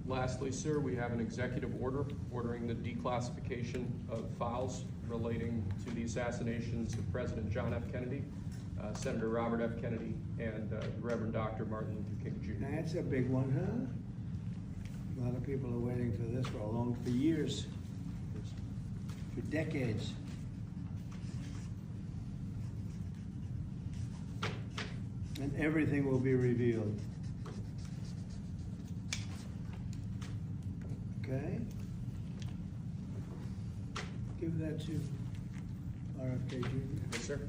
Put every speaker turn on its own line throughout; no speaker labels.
Lastly, sir, we have an executive order ordering the declassification of files relating to the assassinations of President John F. Kennedy, Senator Robert F. Kennedy, and Reverend Dr. Martin Luther King Jr.
That's a big one, huh? A lot of people are waiting for this for years, for decades. And everything will be revealed. Okay? Give that to RFK Jr.
Yes, sir.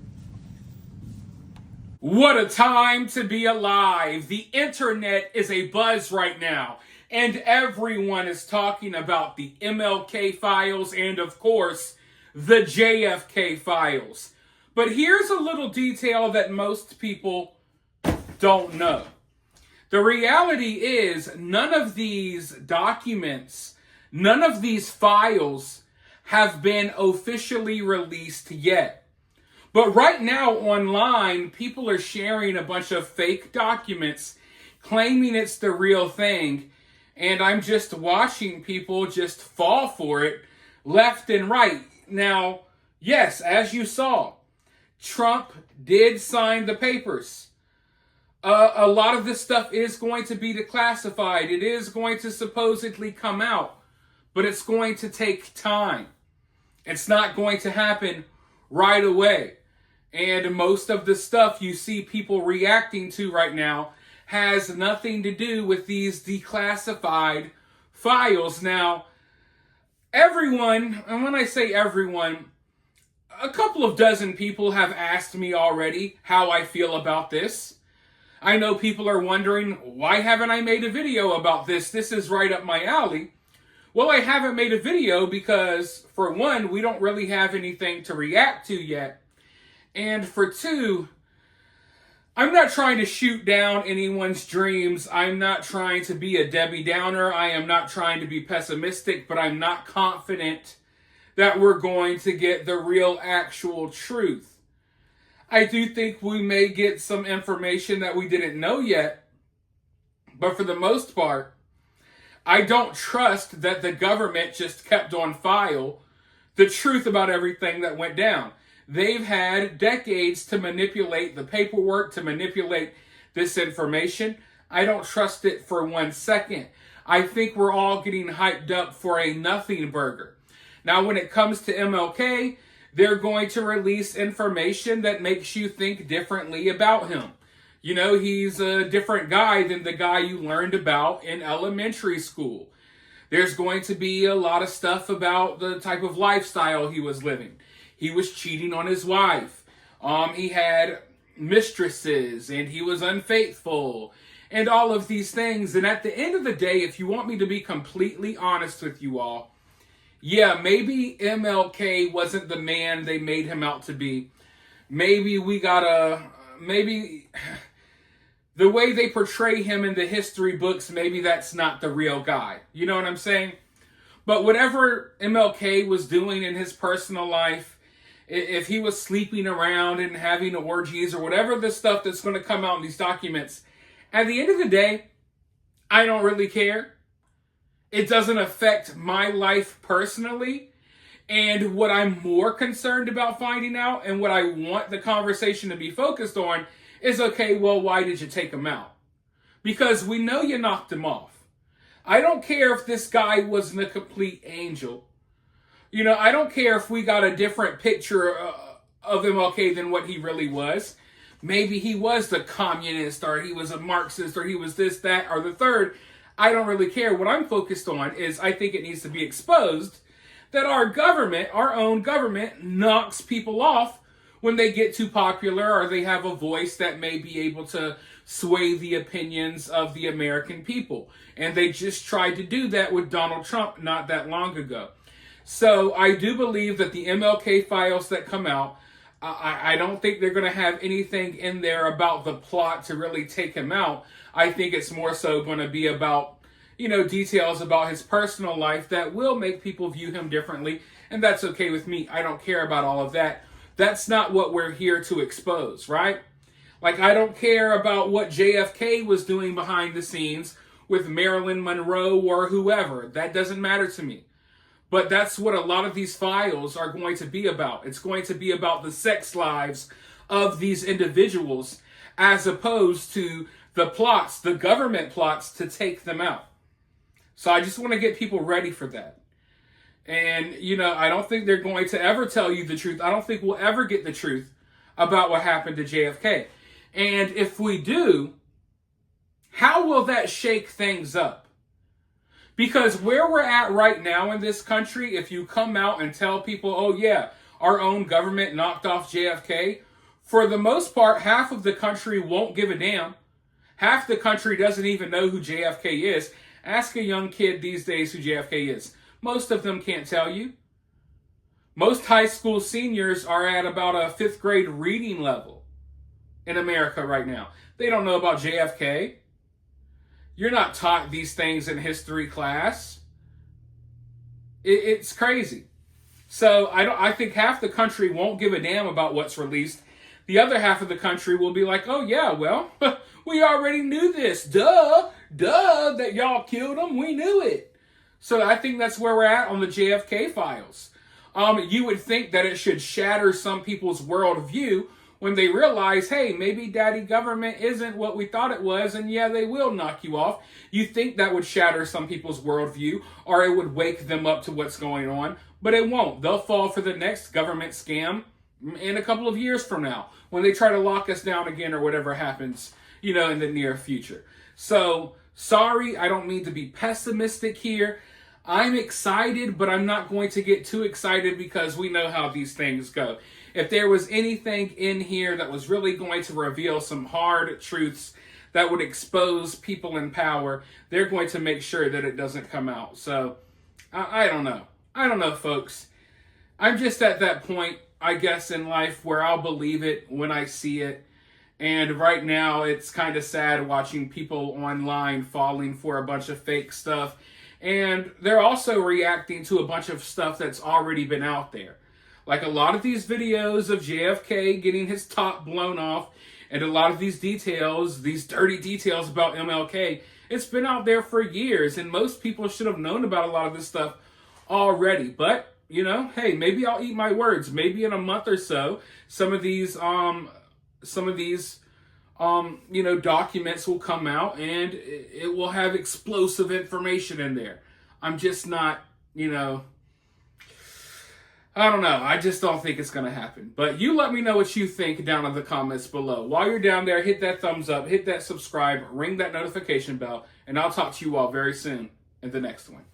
What a time to be alive. The internet is a buzz right now, and everyone is talking about the MLK files and, of course, the JFK files. But here's a little detail that most people don't know. The reality is none of these documents, none of these files have been officially released yet. But right now online, people are sharing a bunch of fake documents, claiming it's the real thing. And I'm just watching people just fall for it left and right. Now, yes, as you saw, Trump did sign the papers. A lot of this stuff is going to be declassified. It is going to supposedly come out, but it's going to take time. It's not going to happen right away. And most of the stuff you see people reacting to right now has nothing to do with these declassified files. Now, everyone, and when I say everyone, a couple of dozen people have asked me already how I feel about this. I know people are wondering, why haven't I made a video about this? This is right up my alley. Well, I haven't made a video because, for one, we don't really have anything to react to yet. And for two, I'm not trying to shoot down anyone's dreams. I'm not trying to be a Debbie Downer. I am not trying to be pessimistic, but I'm not confident that we're going to get the real, actual truth. I do think we may get some information that we didn't know yet, but for the most part, I don't trust that the government just kept on file the truth about everything that went down. They've had decades to manipulate the paperwork, to manipulate this information. I don't trust it for 1 second. I think we're all getting hyped up for a nothing burger. Now, when it comes to MLK, they're going to release information that makes you think differently about him. You know, he's a different guy than the guy you learned about in elementary school. There's going to be a lot of stuff about the type of lifestyle he was living. He was cheating on his wife. He had mistresses, and he was unfaithful, and all of these things. And at the end of the day, if you want me to be completely honest with you all, yeah, maybe MLK wasn't the man they made him out to be. Maybe the way they portray him in the history books, maybe that's not the real guy. You know what I'm saying? But whatever MLK was doing in his personal life, if he was sleeping around and having orgies or whatever the stuff that's going to come out in these documents, at the end of the day, I don't really care. It doesn't affect my life personally. And what I'm more concerned about finding out and what I want the conversation to be focused on is, okay, well, why did you take him out? Because we know you knocked him off. I don't care if this guy wasn't a complete angel. You know, I don't care if we got a different picture of MLK than what he really was. Maybe he was the communist, or he was a Marxist, or he was this, that, or the third. I don't really care. What I'm focused on is I think it needs to be exposed that our government, our own government, knocks people off when they get too popular or they have a voice that may be able to sway the opinions of the American people. And they just tried to do that with Donald Trump not that long ago. So I do believe that the MLK files that come out, I don't think they're going to have anything in there about the plot to really take him out. I think it's more so going to be about, you know, details about his personal life that will make people view him differently. And that's okay with me. I don't care about all of that. That's not what we're here to expose, right? Like, I don't care about what JFK was doing behind the scenes with Marilyn Monroe or whoever. That doesn't matter to me. But that's what a lot of these files are going to be about. It's going to be about the sex lives of these individuals as opposed to the plots, the government plots to take them out. So I just want to get people ready for that. And, I don't think they're going to ever tell you the truth. I don't think we'll ever get the truth about what happened to JFK. And if we do, how will that shake things up? Because where we're at right now in this country, if you come out and tell people, oh yeah, our own government knocked off JFK, for the most part, half of the country won't give a damn. Half the country doesn't even know who JFK is. Ask a young kid these days who JFK is. Most of them can't tell you. Most high school seniors are at about a 5th grade reading level in America right now. They don't know about JFK. You're not taught these things in history class. It's crazy. So I think half the country won't give a damn about what's released. The other half of the country will be like, oh yeah, well, we already knew this. Duh, that y'all killed him. We knew it. So I think that's where we're at on the JFK files. You would think that it should shatter some people's worldview when they realize, hey, maybe daddy government isn't what we thought it was, and yeah, they will knock you off. You think that would shatter some people's worldview, or it would wake them up to what's going on, but it won't. They'll fall for the next government scam in a couple of years from now, when they try to lock us down again or whatever happens, in the near future. So, sorry, I don't mean to be pessimistic here. I'm excited, but I'm not going to get too excited because we know how these things go. If there was anything in here that was really going to reveal some hard truths that would expose people in power, they're going to make sure that it doesn't come out. So, I don't know. I don't know, folks. I'm just at that point, I guess, in life where I'll believe it when I see it. And right now, it's kind of sad watching people online falling for a bunch of fake stuff. And they're also reacting to a bunch of stuff that's already been out there. Like a lot of these videos of JFK getting his top blown off, and a lot of these details, these dirty details about MLK, it's been out there for years, and most people should have known about a lot of this stuff already. But, hey, maybe I'll eat my words. Maybe in a month or so, some of these documents will come out, and it will have explosive information in there. I'm just not, I don't know. I just don't think it's going to happen. But you let me know what you think down in the comments below. While you're down there, hit that thumbs up, hit that subscribe, ring that notification bell, and I'll talk to you all very soon in the next one.